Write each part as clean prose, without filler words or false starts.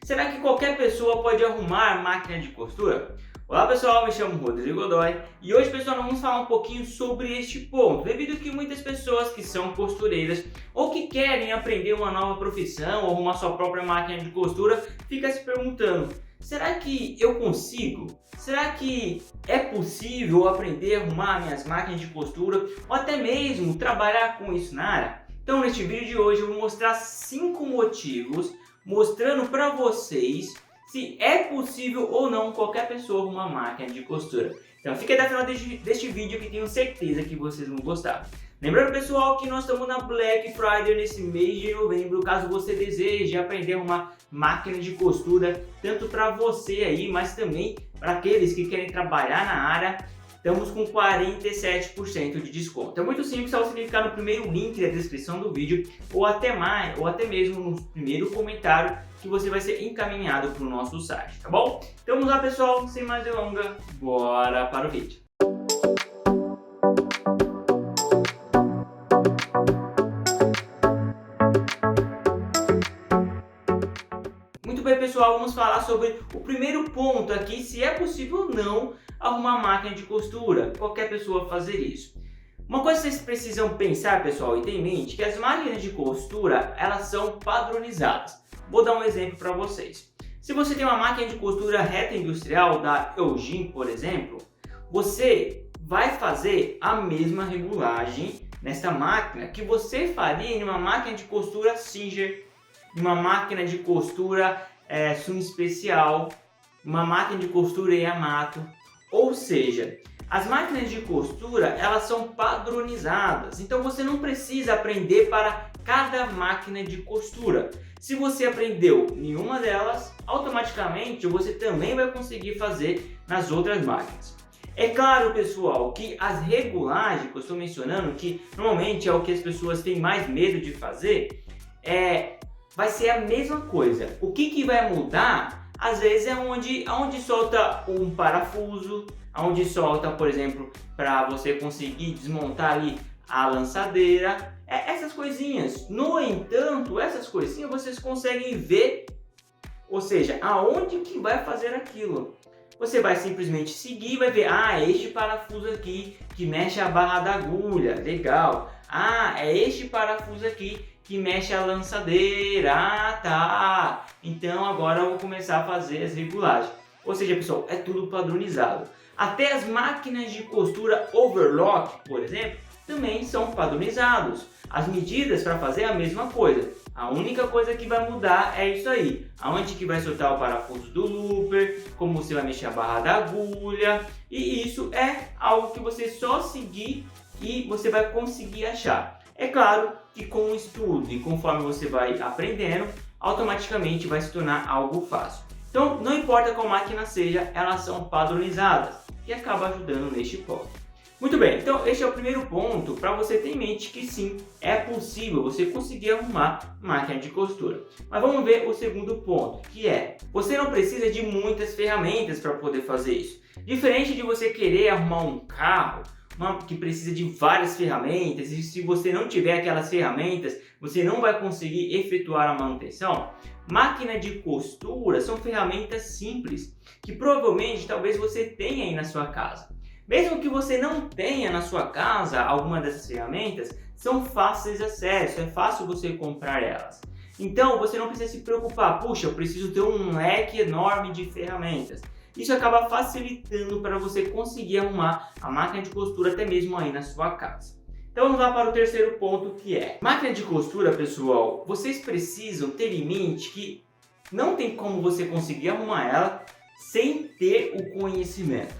Será que qualquer pessoa pode arrumar máquina de costura? Olá pessoal, me chamo Rodrigo Godoy e hoje pessoal nós vamos falar um pouquinho sobre este ponto, devido que muitas pessoas que são costureiras ou que querem aprender uma nova profissão ou arrumar sua própria máquina de costura, fica se perguntando: será que eu consigo? Será que é possível aprender a arrumar minhas máquinas de costura ou até mesmo trabalhar com isso na área? Então neste vídeo de hoje eu vou mostrar 5 motivos mostrando para vocês se é possível ou não qualquer pessoa arrumar uma máquina de costura. Então fica até o final deste vídeo que tenho certeza que vocês vão gostar. Lembrando pessoal que nós estamos na Black Friday nesse mês de novembro, caso você deseje aprender uma máquina de costura, tanto para você aí, mas também para aqueles que querem trabalhar na área, estamos com 47% de desconto. É muito simples, só você clicar no primeiro link da descrição do vídeo ou até mesmo no primeiro comentário que você vai ser encaminhado para o nosso site, tá bom? Então vamos lá pessoal, sem mais delongas, bora para o vídeo. Muito bem pessoal, vamos falar sobre o primeiro ponto aqui, se é possível ou não arrumar máquina de costura, qualquer pessoa fazer isso. Uma coisa que vocês precisam pensar pessoal e ter em mente que as máquinas de costura elas são padronizadas. Vou dar um exemplo para vocês. Se você tem uma máquina de costura reta industrial da Eugene, por exemplo, você vai fazer a mesma regulagem nessa máquina que você faria em uma máquina de costura Singer, uma máquina de costura Sun Especial, uma máquina de costura Yamato. Ou seja, as máquinas de costura elas são padronizadas, então você não precisa aprender para cada máquina de costura. Se você aprendeu nenhuma delas, automaticamente você também vai conseguir fazer nas outras máquinas. É claro pessoal que as regulagens que eu estou mencionando, que normalmente é o que as pessoas têm mais medo de fazer, vai ser a mesma coisa. O que vai mudar às vezes é onde solta um parafuso, onde solta, por exemplo, para você conseguir desmontar ali a lançadeira, essas coisinhas. No entanto, essas coisinhas vocês conseguem ver, ou seja, aonde que vai fazer aquilo. Você vai simplesmente seguir e vai ver, este parafuso aqui que mexe a barra da agulha, legal. É este parafuso aqui que mexe a lançadeira, tá. Então agora eu vou começar a fazer as regulagens. Ou seja, pessoal, é tudo padronizado. Até as máquinas de costura overlock, por exemplo, também são padronizados. As medidas para fazer a mesma coisa. A única coisa que vai mudar é isso aí. Aonde que vai soltar o parafuso do looper, como você vai mexer a barra da agulha. E isso é algo que você só seguir e você vai conseguir achar. É claro que com o estudo e conforme você vai aprendendo, automaticamente vai se tornar algo fácil. Então não importa qual máquina seja, elas são padronizadas e acaba ajudando neste ponto. Muito bem, então este é o primeiro ponto para você ter em mente que sim, é possível você conseguir arrumar máquina de costura. Mas vamos ver o segundo ponto, que é, você não precisa de muitas ferramentas para poder fazer isso. Diferente de você querer arrumar um carro, que precisa de várias ferramentas, e se você não tiver aquelas ferramentas, você não vai conseguir efetuar a manutenção. Máquina de costura são ferramentas simples, que provavelmente talvez você tenha aí na sua casa. Mesmo que você não tenha na sua casa alguma dessas ferramentas, são fáceis de acesso, é fácil você comprar elas. Então você não precisa se preocupar, puxa, eu preciso ter um leque enorme de ferramentas. Isso acaba facilitando para você conseguir arrumar a máquina de costura até mesmo aí na sua casa. Então vamos lá para o terceiro ponto, que é máquina de costura, pessoal. Vocês precisam ter em mente que não tem como você conseguir arrumar ela sem ter o conhecimento.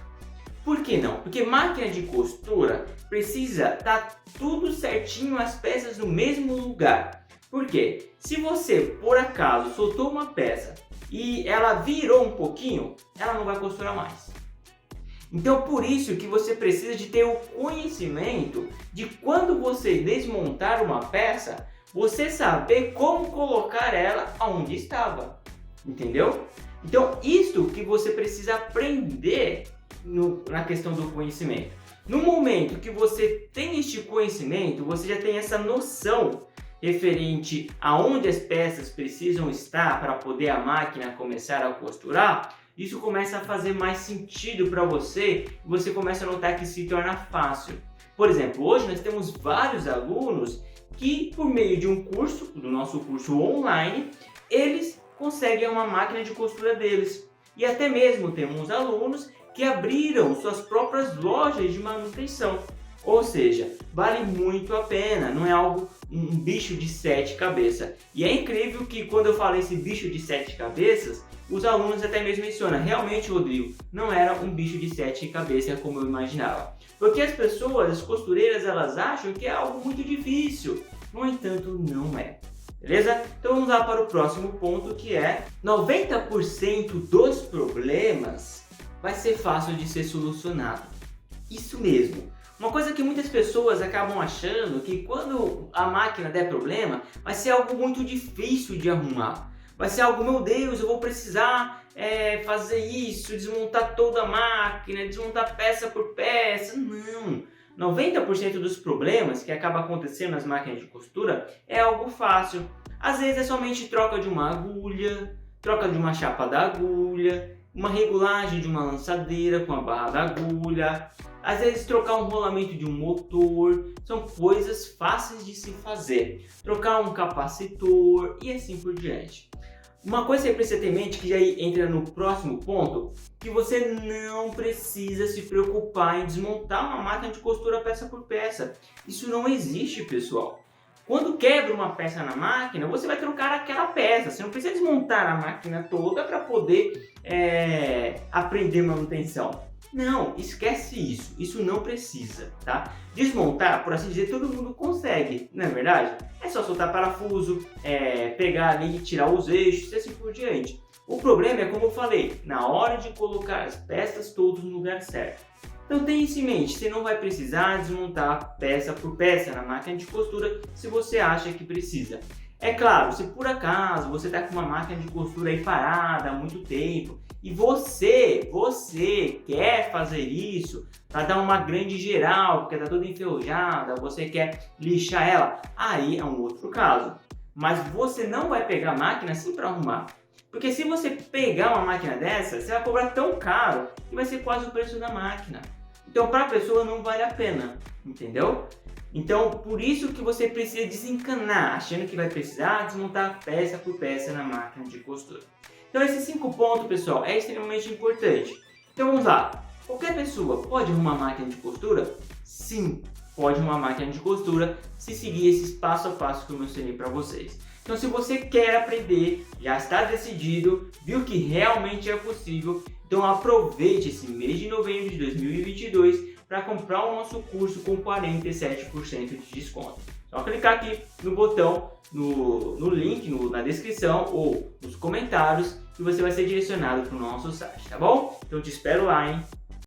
Por que não? Porque máquina de costura precisa estar tudo certinho, as peças no mesmo lugar. Por quê? Se você por acaso soltou uma peça e ela virou um pouquinho, ela não vai costurar mais. Então por isso que você precisa de ter o conhecimento de quando você desmontar uma peça, você saber como colocar ela onde estava, entendeu? Então isso que você precisa aprender na questão do conhecimento. No momento que você tem este conhecimento, você já tem essa noção referente aonde as peças precisam estar para poder a máquina começar a costurar, isso começa a fazer mais sentido para você e você começa a notar que se torna fácil. Por exemplo, hoje nós temos vários alunos que, por meio de um curso, do nosso curso online, eles conseguem uma máquina de costura deles. E até mesmo temos alunos que abriram suas próprias lojas de manutenção. Ou seja, vale muito a pena, não é um bicho de 7 cabeças. E é incrível que quando eu falo esse bicho de 7 cabeças, os alunos até mesmo mencionam, realmente, Rodrigo, não era um bicho de 7 cabeças como eu imaginava. Porque as pessoas, as costureiras, elas acham que é algo muito difícil. No entanto, não é. Beleza? Então vamos lá para o próximo ponto, que é 90% dos problemas vai ser fácil de ser solucionado. Isso mesmo. Uma coisa que muitas pessoas acabam achando que quando a máquina der problema, vai ser algo muito difícil de arrumar. Vai ser algo, meu Deus, eu vou precisar fazer isso, desmontar toda a máquina, desmontar peça por peça. Não! 90% dos problemas que acaba acontecendo nas máquinas de costura é algo fácil. Às vezes é somente troca de uma agulha, troca de uma chapa da agulha, uma regulagem de uma lançadeira com a barra da agulha, às vezes trocar um rolamento de um motor, são coisas fáceis de se fazer. Trocar um capacitor e assim por diante. Uma coisa que você precisa ter em mente, que já entra no próximo ponto, que você não precisa se preocupar em desmontar uma máquina de costura peça por peça. Isso não existe, pessoal. Quando quebra uma peça na máquina, você vai trocar aquela peça. Você não precisa desmontar a máquina toda para poder aprender manutenção. Não, esquece isso. Isso não precisa, tá? Desmontar, por assim dizer, todo mundo consegue, não é verdade? É só soltar parafuso, pegar ali e tirar os eixos e assim por diante. O problema é, como eu falei, na hora de colocar as peças todas no lugar certo. Então tenha isso em mente, você não vai precisar desmontar peça por peça na máquina de costura se você acha que precisa. É claro, se por acaso você está com uma máquina de costura aí parada há muito tempo e você quer fazer isso para dar uma grande geral, porque está toda enferrujada, você quer lixar ela, aí é um outro caso. Mas você não vai pegar a máquina assim para arrumar. Porque se você pegar uma máquina dessa, você vai cobrar tão caro que vai ser quase o preço da máquina. Então para a pessoa não vale a pena, entendeu? Então por isso que você precisa desencanar, achando que vai precisar desmontar peça por peça na máquina de costura. Então esses 5 pontos, pessoal, é extremamente importante. Então vamos lá. Qualquer pessoa pode arrumar máquina de costura? Sim, pode arrumar máquina de costura se seguir esses passo a passo que eu mencionei para vocês. Então se você quer aprender, já está decidido, viu que realmente é possível, então aproveite esse mês de novembro de 2022 para comprar o nosso curso com 47% de desconto. Só clicar aqui no botão, no link na descrição ou nos comentários, que você vai ser direcionado para o nosso site, tá bom? Então te espero lá, hein?